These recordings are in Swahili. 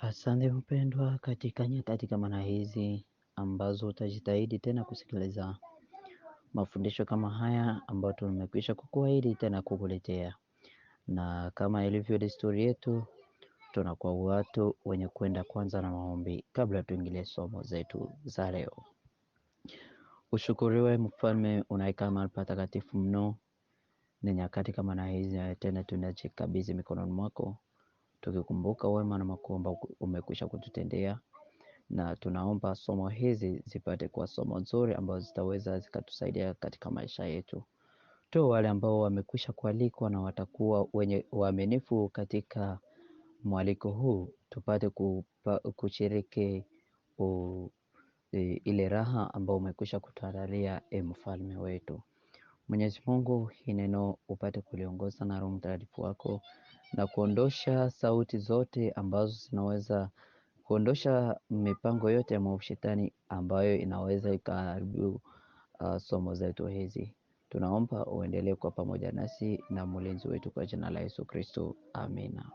Asante mpendwa, katika nyakati kama na hizi ambazo utajitahidi tena kusikiliza mafundisho kama haya ambayo tumekwisha kukuahidi tena kukuletea, na kama ilivyo desturi yetu, tunakuwa watu wenye kwenda kwanza na maombi kabla tuingilie somo zetu za leo. Ushukuriwe Mfalme unayekaa mahali patakatifu mno. Ni nyakati kama na hizi tena tunajikabidhi mikononi mwako, tukikumbuka wema na makuu ambao umekwisha kututendea, na tunaomba somo hizi zipate kuwa somo nzuri ambazo zitaweza zikatusaidia katika maisha yetu. Tu wale ambao wamekwisha kualikwa na watakuwa wenye uaminifu katika mwaliko huu, tupate kushiriki ile raha ambao umekwisha kutuandalia, Mfalme wetu. Mwenyezi Mungu, hii neno upate kuliongoza na Roho Mtakatifu wako na kuondosha sauti zote ambazo zinaweza kuondosha mipango yote ya mwovu shetani ambayo inaweza ikaharibu somo zetu hizi. Tunaomba uendelee kwa pamoja nasi na mlinzi wetu kwa jina la Yesu Kristo, amina.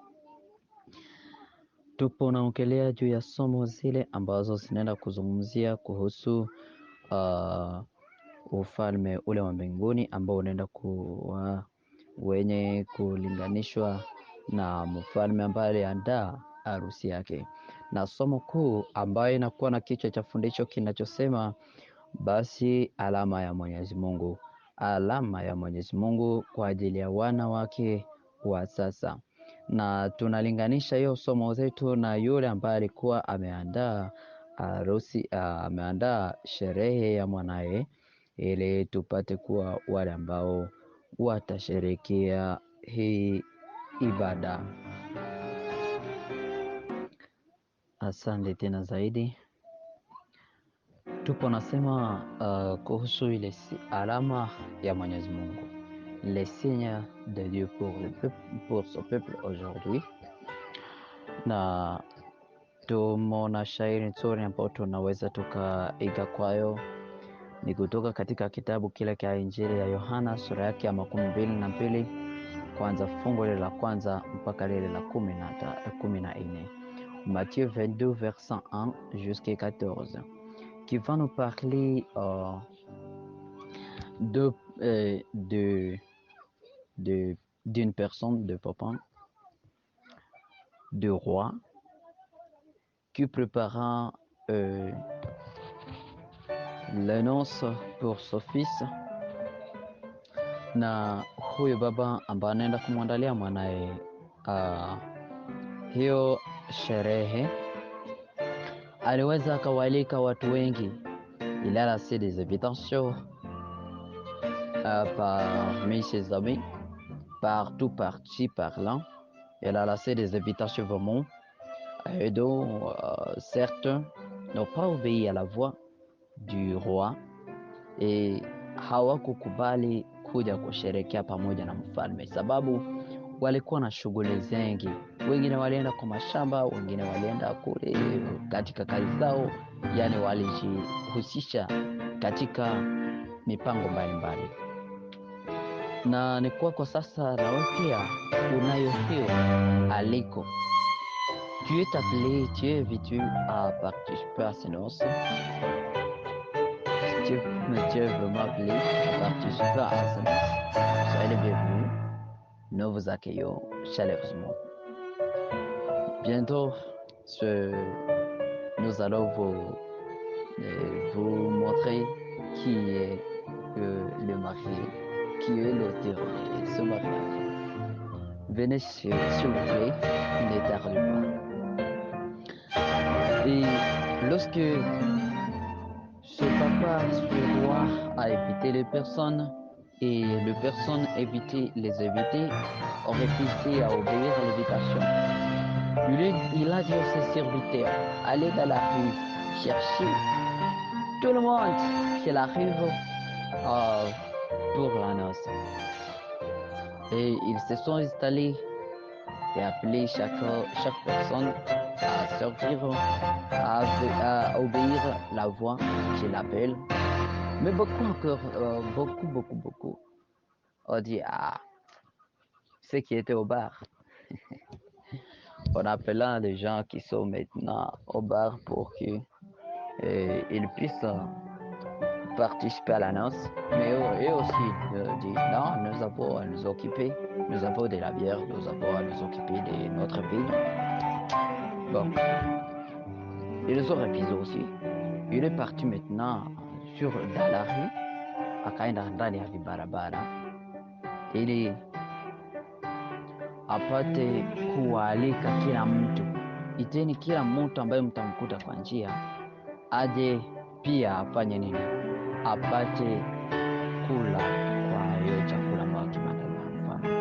Tupo naongelea juu ya somo zile ambazo zinaenda kuzungumzia kuhusu ufalme ule wa mbinguni ambao unaenda kuwa wenye kulinganishwa na mfalme ambaye aliandaa harusi yake, na somo kuu ambayo inakuwa na kichwa cha fundisho kinachosema basi alama ya Mwenyezi Mungu, alama ya Mwenyezi Mungu kwa ajili ya wana wake wa sasa. Na tunalinganisha hiyo somo zetu na yule ambaye alikuwa ameandaa harusi, ameandaa sherehe ya mwanae, ili tupate kuwa wale ambao watasherekea hii ibada. Asante tena zaidi. Tupo nasema kuhusu ile alama ya Mwenyezi Mungu, les signes de Dieu pour son peuple aujourd'hui. Na tumona shairi nzuri ambao tunaweza tukaiga kwayo, ni kutoka katika kitabu kile cha Injili ya Yohana sura yake ya 22 kwanza fungu lile la kwanza mpaka lile la 14. Matthieu 22 verset 1 jusqu'à 14, qui va nous parler d'une personne, de papa, de roi, qui prépara les noces pour son fils, na huyo baba ambaye anaenda kumwandalia mwanae hiyo sherehe. Aliweza akawaalika watu wengi. Il a laissé des invitations parmi ses amis, partout par-ci par-là. Il a laissé des invitations vraiment, et donc certains n'ont pas obéi à la voix du roi et hawakukubali kuja kusherekea pamoja na mfalme, sababu walikuwa na shughuli zengi. Wengine walienda kwa mashamba, wengine walienda kule katika kazi zao, yani walijihusisha katika mipango mbalimbali. Na ni kwa sasa na wewe pia unayo hiyo aliko. Tu es appelé, tu es invité à participer à ces noces. Si Dieu veut m'appeler à participer à ces noces, soyez les bienvenus. Nous vous accueillons chaleureusement. Bientôt, nous allons vous montrer qui est le marié, qui est l'auteur de ce mariage. Venez s'il vous plaît, ne tardez pas. Et lorsque ce papa, ce roi a invité les personnes, et les personnes invitées, les invités ont refusé à obéir à l'invitation, il a dit à ses serviteurs, allez dans la rue, chercher tout le monde qui arrive pour la noce. Et ils se sont installés et appelé chaque personne à sortir, à obéir la voix qui l'appelle. Mais beaucoup encore, beaucoup ont dit, ce qui était au bar. en appelant les gens qui sont maintenant au bar pour qu'ils puissent participer à la noce. Mais eux aussi disent non, nous avons à nous occuper, nous avons de la bière, nous avons à nous occuper de notre vie. Bon, ils ont refusé aussi. Il est parti maintenant dans la rue, akaenda ndani ya vibarabara ili apate kualika kila mtu. Iteni kila mtu ambaye mtamkuta kwa njia aje pia afanye nini? Apate kula kwa hiyo chakula ambayo kimeandaliwa na mfalme.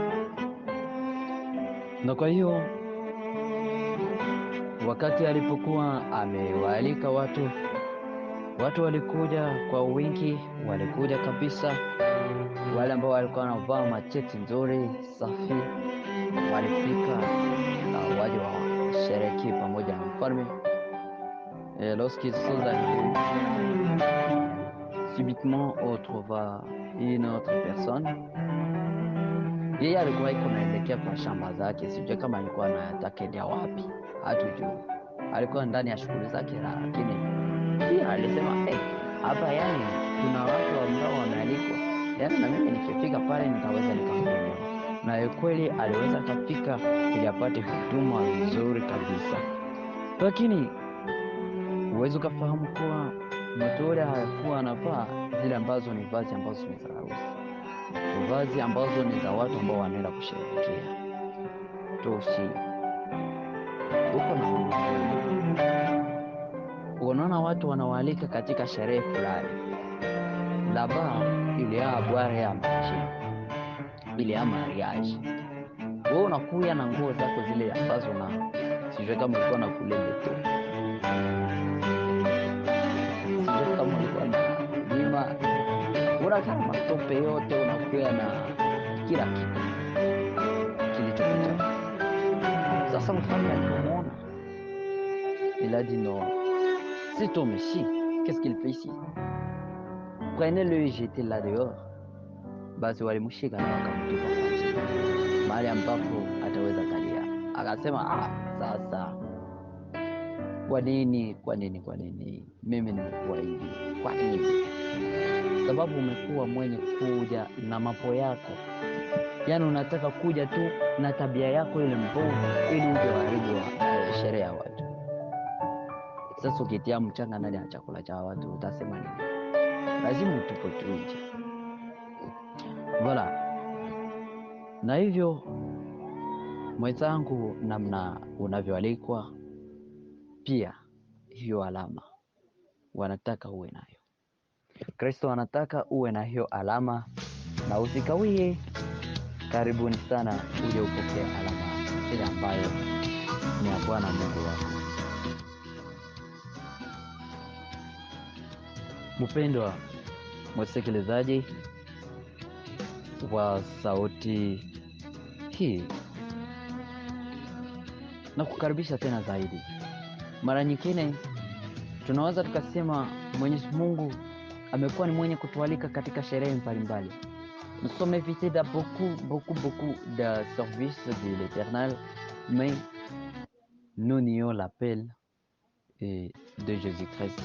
Na kwa hiyo wakati alipokuwa amewaalika watu walikuja kwa wingi, walikuja kabisa. Wale ambao walikuwa wanavaa macheti nzuri safi walifika waje washerekee pamoja na mfalme. Et lorsqu'ils sont arrivés, subitement on trouva une autre personne. Yeye alikuwa iko naelekea kwa shamba zake, sijui kama alikuwa anataka wapi, hatujui. Alikuwa ndani ya shughuli zake, lakini pia alisema hapa yani kuna watu ambao wamealikwa, yani na mimi nikifika pale nitaweza nikahudumia. Na kweli aliweza akafika ili apate huduma nzuri kabisa, lakini uwezi ukafahamu kuwa mtu yule hakuwa anavaa zile ambazo ni vazi ambazo ni za harusi, vazi ambazo ni za watu ambao wanaenda kusherehekea. Toshi uko na unaona watu wanawalika katika sherehe fulani, là-bas il y a à boire et à manger, il y a mariage. Wewe unakuya na nguo zako zile ambazo na sijui kama ulikuwa na kulele tu, sijui kama ulikuwa na lima, unakaa matope yote, unakuya na kila kitu kilichokucha. Sasa mfalme alipomwona, il a dit non, c'est ton messie, qu'est-ce qu'il fait ici? Prenez-le et jetez-le dehors. Basi walimshika na wakamtupa nje, mahali ambapo ataweza kalia. Akasema sasa kwa nini mimi nimekuwa hivi? Kwa nini? Sababu umekuwa mwenye kuja na mapo yako, yaani unataka kuja tu na tabia yako ile mbovu ili uje uharibu sherehe ya watu. Sasa ukitia mchanga ndani ya chakula cha watu utasema nini? Lazima utupe tu nje. Voilà. Na hivyo mwenzangu, namna unavyoalikwa pia hiyo alama wanataka uwe nayo. Kristo anataka uwe na hiyo alama na usikawie. Karibuni sana uje upokee alama ile ambayo ni ya Bwana Mungu wako. Mpendwa msikilizaji wa sauti hii, na kukaribisha tena zaidi. Mara nyingine tunaweza tukasema Mwenyezi Mungu amekuwa ni mwenye kutualika katika sherehe mbalimbali. Nous sommes invités dans beaucoup de services de l'Éternel, mais nous nions l'appel de Jésus-Christ.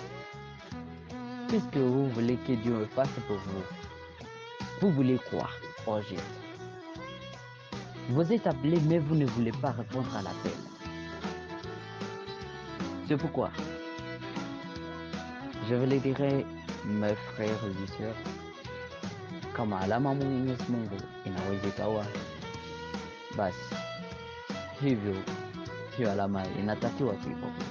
Qu'est-ce que vous voulez que Dieu fasse pour vous? Vous voulez quoi au juste? Vous êtes appelé, mais vous ne voulez pas répondre à l'appel. C'est pourquoi je vous le dirai, mes frères et sœurs, kama alama Mwenyezi Mungu inaweza ikawa, basi hiyo alama inatakiwa kuipokea.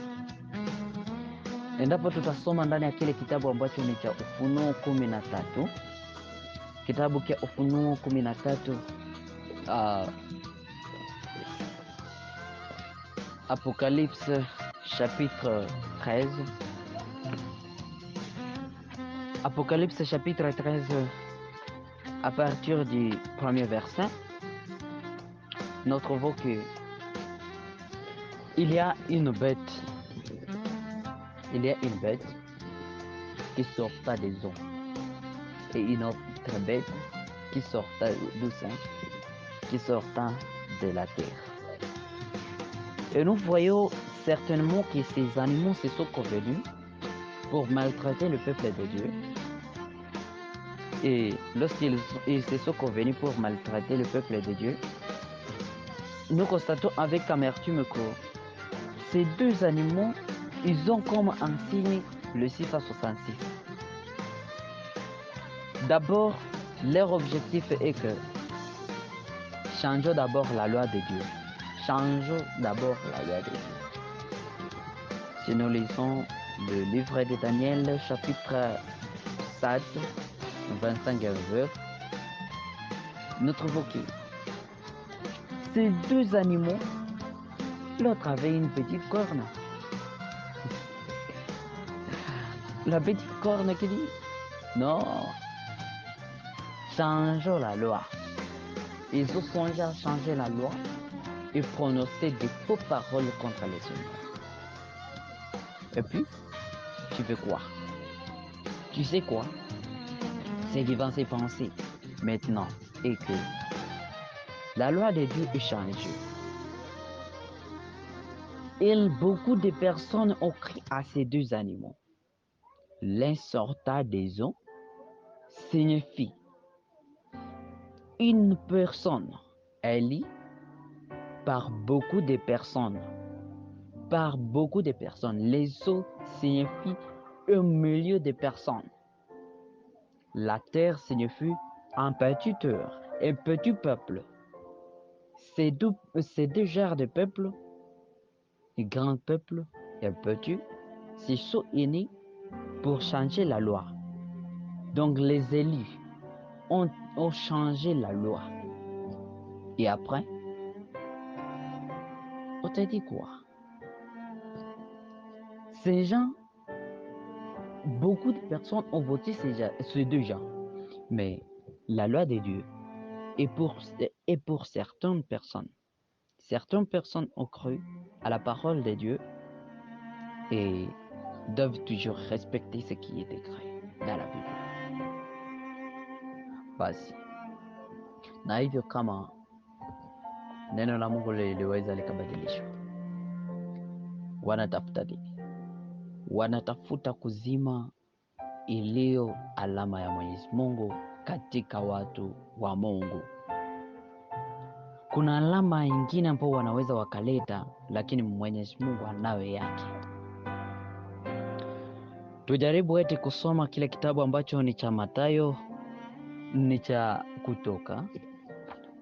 Endapo tutasoma ndani ya kile kitabu ambacho ni cha Ufunuo 13, kitabu cha Ufunuo 13, Apocalypse chapitre 13. Apocalypse chapitre 13, à partir du premier verset, nous trouvons que il y a une bête qui sortait des eaux et une autre bête qui sortait du sein, qui sortait de la terre. Et nous voyons certainement que ces animaux se sont convenus pour maltraiter le peuple de Dieu. Et lorsqu'ils se sont convenus pour maltraiter le peuple de Dieu, nous constatons avec amertume que ces deux animaux, ils ont comme un signe le 666. D'abord, leur objectif est que changeons d'abord la loi de Dieu. Changeons d'abord la loi de Dieu. Si nous lisons le livre de Daniel, chapitre 7, 25 et 20, nous trouvons que ces deux animaux, l'autre avait une petite corne. La petite corne qui dit, non, changeons la loi. Ils ont songé à changer la loi et prononcer des fausses paroles contre les Seigneurs. Et puis, tu veux quoi? Tu sais quoi? C'est vivant ses pensées maintenant et que la loi de Dieu est changée. Et beaucoup de personnes ont crié à ces deux animaux. L'un sorta des eaux signifie une personne élie par beaucoup de personnes. Par beaucoup de personnes. Les eaux signifient un milieu de personnes. La terre signifie un petit heure, un petit peuple. Ces deux genres de peuples, un grand peuple et un petit, se sont unis pour changer la loi. Donc les élus ont changé la loi. Et après, on t'a dit quoi? Ces gens, beaucoup de personnes ont voté ces deux gens. Mais la loi de Dieu est pour certaines personnes. Certaines personnes ont cru à la parole de Dieu et doivent toujours respecter ce qui est écrit dans la Bible. Basi, na hivyo kama neno la Mungu liliweza likabadilishwa, wanatafuta nini? Wanatafuta kuzima iliyo alama ya Mwenyezi Mungu katika watu wa Mungu. Kuna alama ingine ambao wanaweza wakaleta, lakini Mwenyezi Mungu anayo yake. Tujaribu eti kusoma kile kitabu ambacho ni cha Mathayo, ni cha Kutoka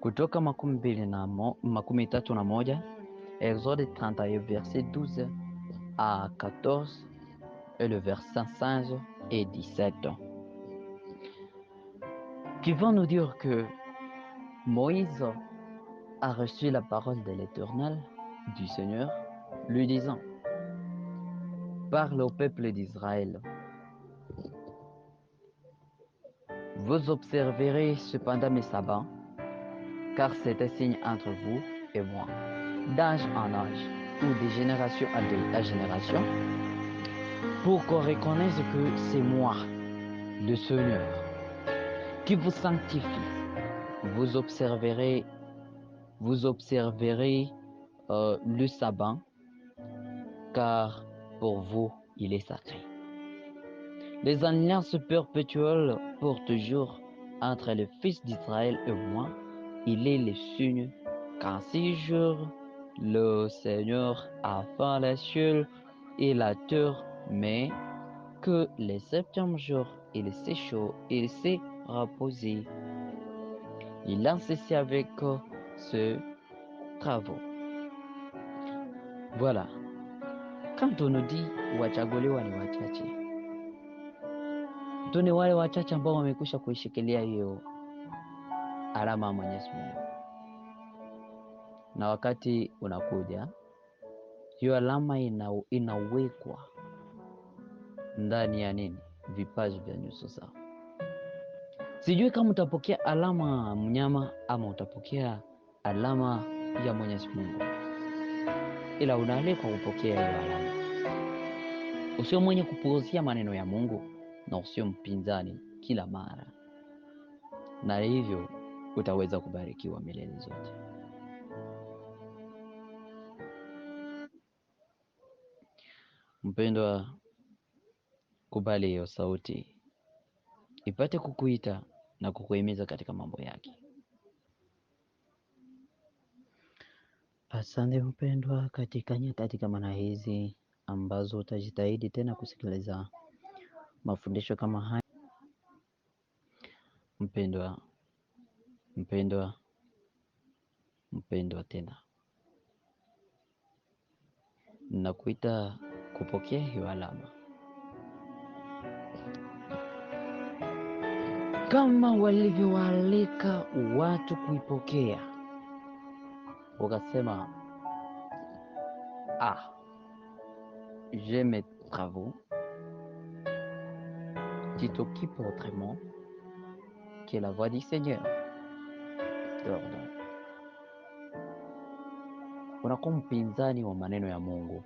31, Exode 31 verset 12 à 14 et le verset 15 et 17, qui vont nous dire que Moïse a reçu la parole de l'Éternel, du Seigneur, lui disant, parle au peuple d'Israël. Vous observerez cependant mes sabbats, car c'est un signe entre vous et moi, d'âge en âge, ou de génération à génération, pour qu'on reconnaisse que c'est moi, le Seigneur, qui vous sanctifie. Vous observerez le sabbat, car pour vous, il est sacré. Les alliances perpétuelles pour toujours entre le Fils d'Israël et moi, il est le signe qu'en 6 jours, le Seigneur a fait les cieux et la terre, mais que le 7e jour, il s'est reposé. Il a cessé avec ce travaux. Voilà. Quand on nous dit wachaguliwa ni wachache, tu ni wale wachache ambao wamekwisha kuishikilia hiyo alama ya Mwenyezi Mungu, na wakati unakuja hiyo alama inawekwa ndani ya nini? Vipaji vya nyuso zao. Sijui kama utapokea alama mnyama ama utapokea alama ya Mwenyezi Mungu, ila unaalikwa kupokea hiyo alama. Usio mwenye kupuuzia maneno ya Mungu na usio mpinzani kila mara, na hivyo utaweza kubarikiwa milele zote. Mpendwa, kubali hiyo sauti ipate kukuita na kukuhimiza katika mambo yake. Asante mpendwa, katika nyakati kama na hizi ambazo utajitahidi tena kusikiliza mafundisho kama haya. Mpendwa, mpendwa, mpendwa, tena nakuita kupokea hiyo alama. Kama walivyoalika watu kuipokea, ukasema j'ai mes travaux, tu t'occupes autrement que la voix du Seigneur t'ordonne. Unakuwa mpinzani wa maneno ya Mungu.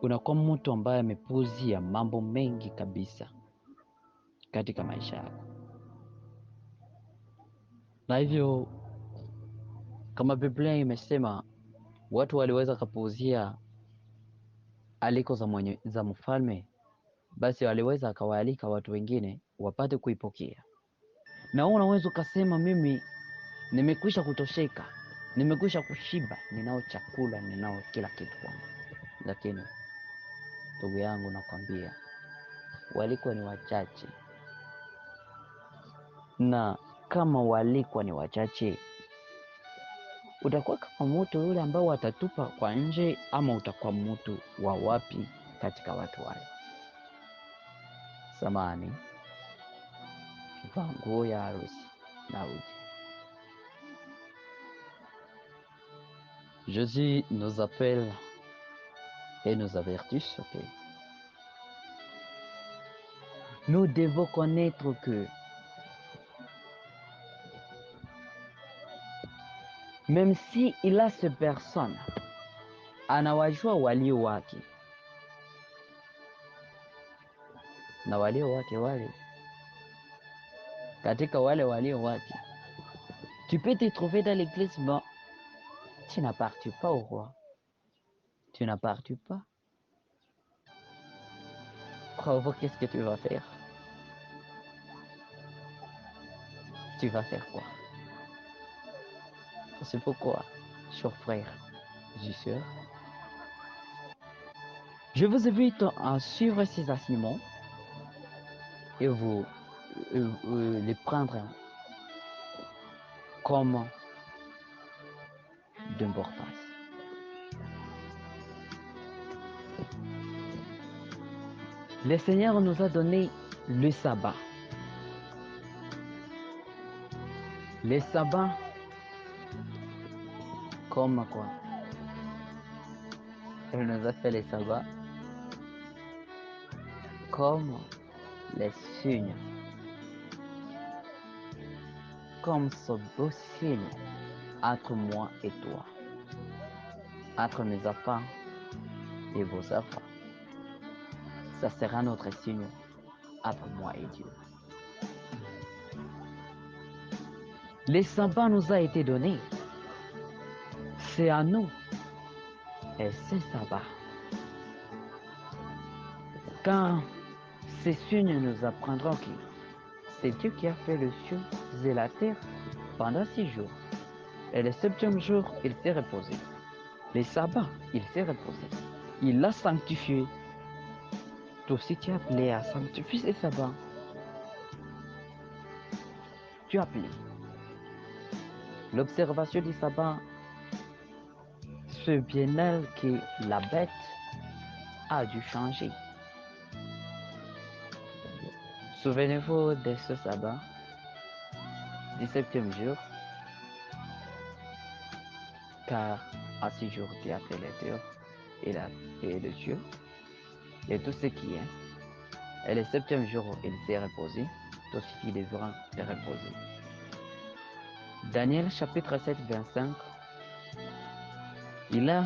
Unakuwa mtu ambaye amepuuzia mambo mengi kabisa katika maisha yako, na hivyo kama Biblia imesema watu waliweza kupuuzia aliko za mfalme, basi waliweza akawaalika watu wengine wapate kuipokea. Na unaweza ukasema mimi nimekwisha kutosheka, nimekwisha kushiba, ninao chakula, ninao kila kitu kwangu. Lakini ndugu yangu, nakwambia walikuwa ni wachache, na kama walikuwa ni wachache, utakuwa kama mtu yule ambao watatupa kwa nje, ama utakuwa mtu wa wapi katika watu wale? Samani, vaa nguo ya harusi na uje. Jésus nous appelle et nous avertit que nous devons connaître que même si il a ces personnes, anawajua walio wake, na walio wake wale, katika wale walio wake, tu peux te trouver dans l'église, mais tu n'appartiens pas au roi. Tu n'appartiens pas. Bravo, qu'est-ce que tu vas faire? Tu vas faire quoi? C'est pourquoi, chers frères et sœurs, je vous invite à suivre ces enseignements et vous les prendre comme d'importance. Le Seigneur nous a donné le sabbat. Le sabbat, comme quoi? Il nous a fait le sabbat comme les signes, comme ce beau signe entre moi et toi, entre mes enfants et vos enfants. Ça sera notre signe entre moi et Dieu. Le sabbat nous a été donné. C'est à nous. Et c'est sabbat. Quand ces signes nous apprendront que c'est Dieu qui a fait le ciel et la terre pendant 6 jours. Et le 7e jour, il s'est reposé. Le sabbat, il s'est reposé. Il l'a sanctifié. Toi aussi, tu es appelé à sanctifier ce sabbat. Tu es appelé. L'observation du sabbat, c'est bien elle que la bête a dû changer. Souvenez-vous de ce sabbat, du 7e jour, car à 6 jours tu as fait les terres et le ciel et tout ce qui est. Et le 7e jour, il s'est reposé, tout ce qui devra se reposer. Daniel chapitre 7, 25, il a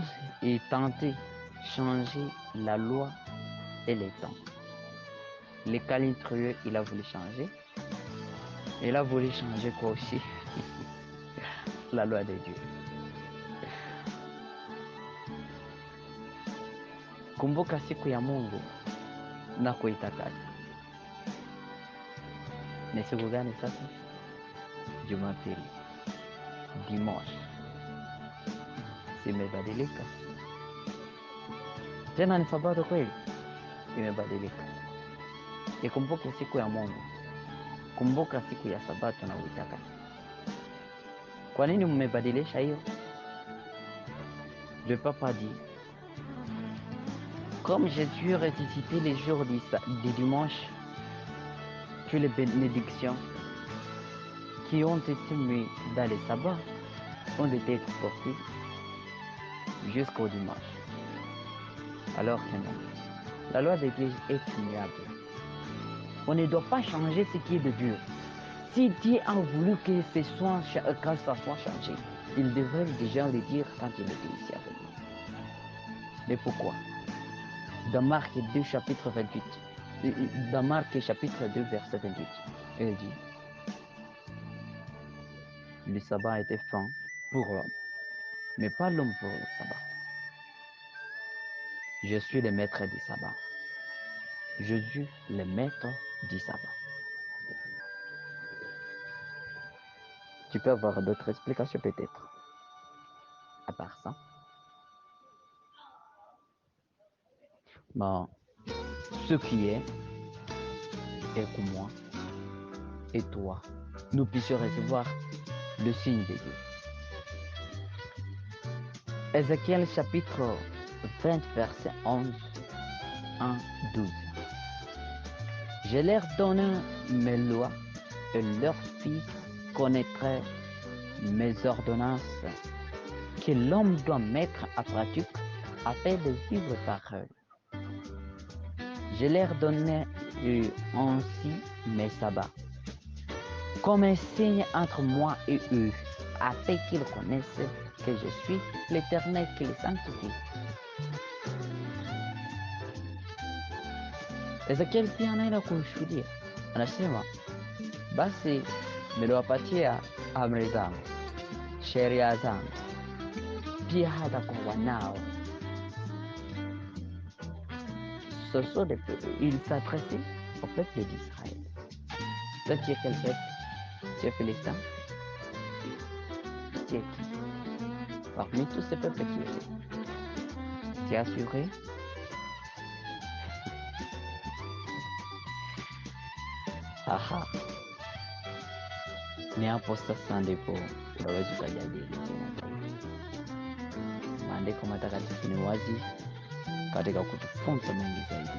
tenté changer la loi et les temps. Les calendriers, il a voulu changer. Il a voulu changer quoi aussi? La loi de Dieu. Kumbuka siku ya Mungu na kuitakasa. Ni siku gani sasa? Jumapili, dimanche. Imebadilika tena, ni sabato kweli? Imebadilika. Ikumbuke siku ya Mungu, kumbuka siku ya sabato na uitakase. Kwa nini mmebadilisha hiyo? Le Papa a dit, comme Jésus ressuscité les jours du dimanche, que les bénédictions qui ont été mises dans les sabbats ont été exportées jusqu'au dimanche. Alors que non, la loi de Dieu est immuable. On ne doit pas changer ce qui est de Dieu. Si Dieu a voulu que quand ça soit changé, il devrait déjà le dire quand il était ici avec nous. Mais pourquoi? Dans Marc 2, chapitre 28, dans Marc chapitre 2, verset 28, il dit, le sabbat a été fait pour l'homme, mais pas l'homme pour le sabbat. Je suis le maître du sabbat. Jésus, le maître du sabbat. Tu peux avoir d'autres explications peut-être. À part ça. Bon, ce qui est que moi et toi, nous puissions recevoir le signe de Dieu. Ézéchiel chapitre 20, verset 11, 1, 12. Je leur donne mes lois et leurs fils connaîtraient mes ordonnances que l'homme doit mettre à pratique afin de vivre par eux. Je leur donnais ainsi mes sabbats comme un signe entre moi et eux, afin qu'ils connaissent que je suis l'Éternel qui les sanctifie. Ezekiel pia anaenda kushuhudia, anasema basi niliwapatia amri zangu, sheria zangu, pia hata kwa wanao. Il s'adressait au peuple d'Israël. Toi, tu es quel peuple? Tu es philistin? Tu es qui? Parmi tous ces peuples qui étaient, tu es assuré? Aha, ni hapo sasa ndipo unaweza ukajadili tena. Maandiko matakatifu ni wazi katika kutufunza mengi zaidi,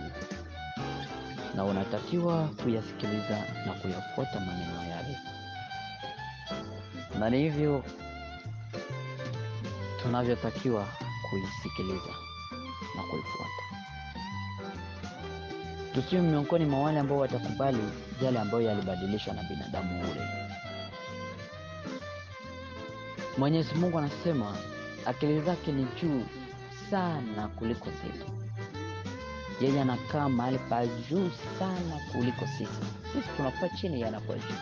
na unatakiwa kuyasikiliza na kuyafuata maneno yale, na hivyo tunavyotakiwa kuisikiliza na kuifuata. Tusiwe miongoni mwa wale ambao watakubali yale ambayo yalibadilishwa na binadamu ule. Mwenyezi Mungu anasema akili zake ni juu sana kuliko zetu. Yeye anakaa mahali pa juu sana kuliko sisi. Sisi tunakuwa chini, yanakuwa juu.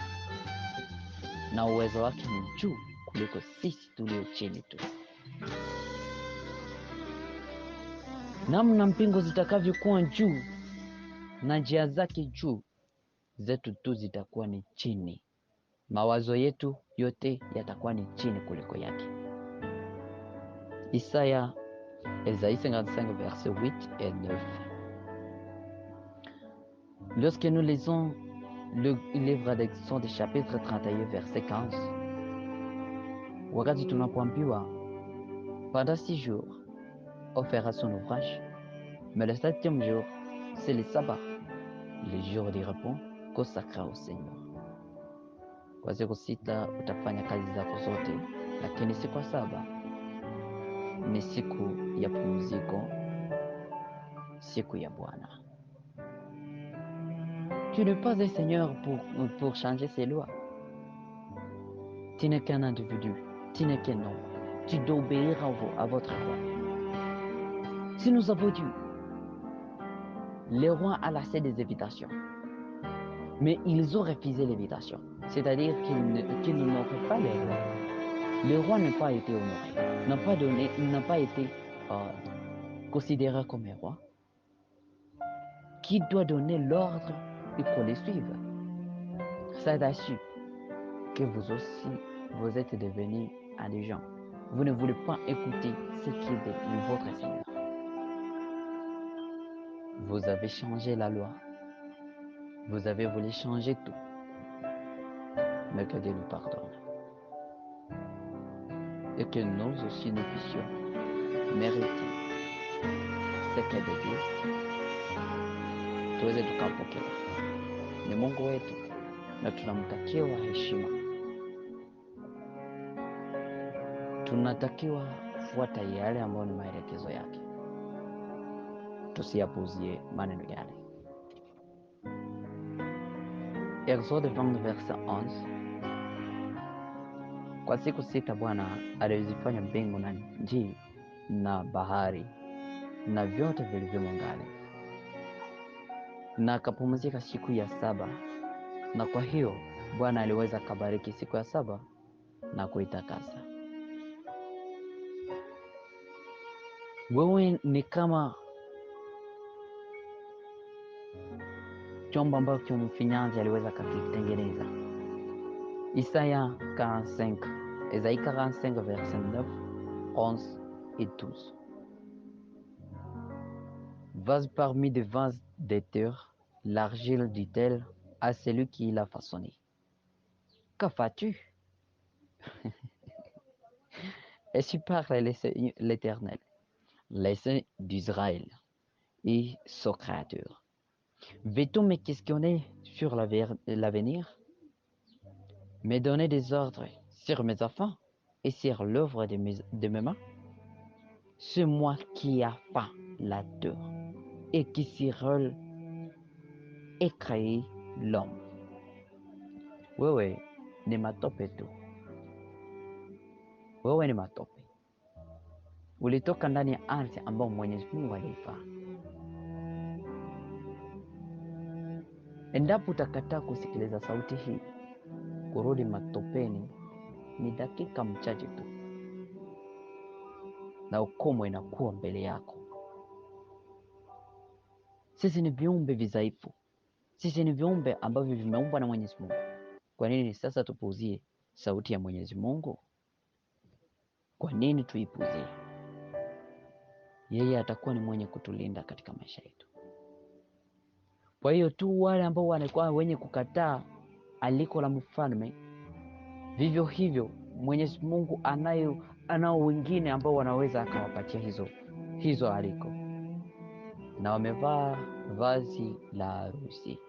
Na uwezo wake ni juu kuliko sisi tulio chini tu. Namna mbingu zitakavyokuwa juu na njia zake juu, zetu tu zitakuwa ni chini. Mawazo yetu yote yatakuwa ni chini kuliko yake. Isaïe 55, verset 8 et 9. Lorsque nous lisons le livre d'Exode chapitre 31, verset 15, wakati tunapoambiwa pendant 6 jours on fera son ouvrage, mais le 7e jour c'est le sabbat, le jour de repos consacré au Seigneur. Kwa siku 6 utafanya kazi zako zote, lakini siku ya 7 ni siku ya pumziko, siku ya Bwana. Tu n'es pas un Seigneur pour changer ses lois. Tu n'es qu'un individu, tu n'es qu'un homme. Tu dois obéir à votre roi. Si nous avons Dieu, les rois a laissé des invitations, mais ils ont refusé l'invitation. C'est-à-dire qu'ils n'honoraient pas les rois. Le roi n'a pas été honoré, n'a pas été considéré comme un roi. qui doit donner l'ordre et qu'on les suive. C'est su que vous aussi, vous êtes devenus indigents. Vous ne voulez pas écouter ce qui est de votre Seigneur. Vous avez changé la loi. Vous avez voulu changer tout. Mais que Dieu nous pardonne. Et que nous aussi nous puissions mériter ce que Dieu tuweze tukapokea. Ni Mungu wetu na tunamtakiwa heshima. Tunatakiwa kufuata yale ambayo ni maelekezo yake. Tusiyapuuzie maneno yale. Exode 20 verset 11. Kwa siku 6 Bwana alizifanya mbingu na nchi na bahari na vyote vilivyomo ndani, na akapumzika siku ya 7. Na kwa hiyo Bwana aliweza kubariki siku ya 7 na kuitakasa. Wewe ni kama chombo ambacho mfinyanzi aliweza kukitengeneza. Isaïe 45 verset 9, 11 et 12. Vase parmi des vases de terre, l'argile dit-elle à celui qui l'a façonné. Que fais-tu? Et si parle l'Éternel, le Saint d'Israël et son Créateur. Veux-tu me questionner sur l'avenir? Me donner des ordres sur mes enfants et sur l'œuvre de mes mains? C'est moi qui a fait la terre et qui s'irole et créé l'homme. Wewe ni matope tu. Wewe ni matope. Ulitoka ndani ya ardhi ambao Mwenyezi Mungu aliifanya. Endapo utakataa kusikiliza sauti hii, kurudi matopeni ni dakika mchache tu, na ukomo inakuwa mbele yako. Sisi ni viumbe vidhaifu. Sisi ni viumbe ambavyo vimeumbwa na Mwenyezi Mungu. Kwa nini sasa tupuuzie sauti ya Mwenyezi Mungu? Kwa nini tuipuuzie? Yeye atakuwa ni mwenye kutulinda katika maisha yetu. Kwa hiyo tu wale ambao wanakuwa wenye kukataa aliko la mfalme, vivyo hivyo Mwenyezi Mungu anao wengine ambao wanaweza akawapatia hizo aliko, na wamevaa vazi la harusi.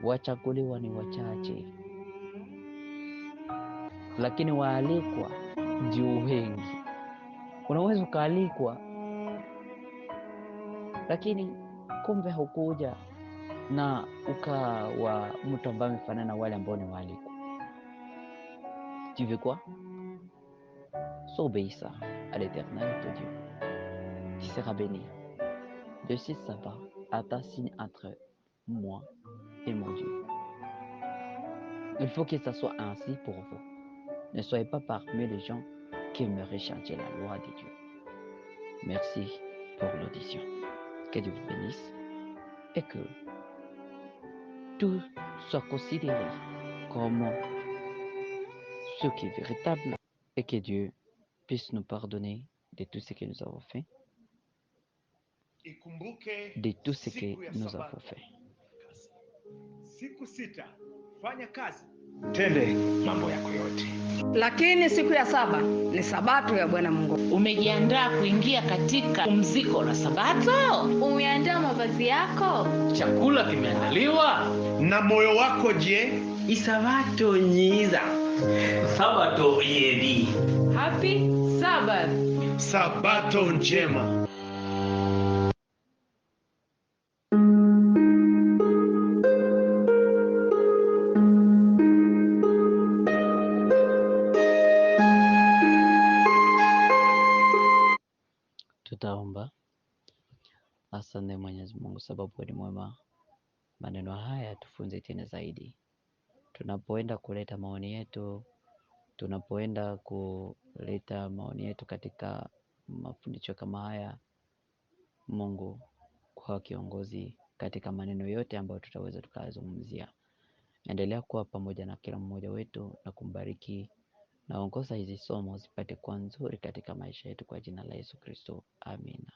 Wachaguliwa ni wachache, lakini waalikwa ndio wengi. Unaweza ukaalikwa, lakini kumbe hukuja na ukawa mtu ambaye amefanana na wale ambao ni waalikwa. Tu veux quoi? S'obéir à l'Éternel ton Dieu. Tu seras béni. De ce sabbat à ta signe entre moi et mon Dieu. Il faut que ça soit ainsi pour vous. Ne soyez pas parmi les gens qui aimeraient changer la loi de Dieu. Merci pour l'audition. Que Dieu vous bénisse et que tout soit considéré comme ce qui est véritable et que Dieu puisse nous pardonner de tout ce que nous avons fait, de tout ce que nous avons fait. Siku 6 fanya kazi, tende mambo yako yote, lakini siku ya 7 ni sabato ya Bwana Mungu. Umejiandaa kuingia katika pumziko la Sabato? Umeandaa mavazi yako? Chakula kimeandaliwa? na moyo wako je? Isabato nyiza. Sabato yedi. Happy Sabbath. Sabato njema. Tutaomba. Asante Mwenyezi Mungu sababu ni mwema. Maneno haya tufunze tena zaidi. Tunapoenda kuleta maoni yetu katika mafundisho kama haya, Mungu kuwa kiongozi katika maneno yote ambayo tutaweza tukazungumzia. Endelea kuwa pamoja na kila mmoja wetu na kumbariki na ongoza hizi somo zipate kuwa nzuri katika maisha yetu kwa jina la Yesu Kristo. Amina.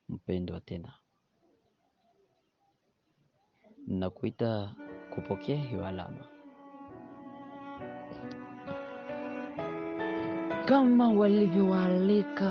Mpendwa tena, nakuita kupokea hiyo alama. Kama walivyoalika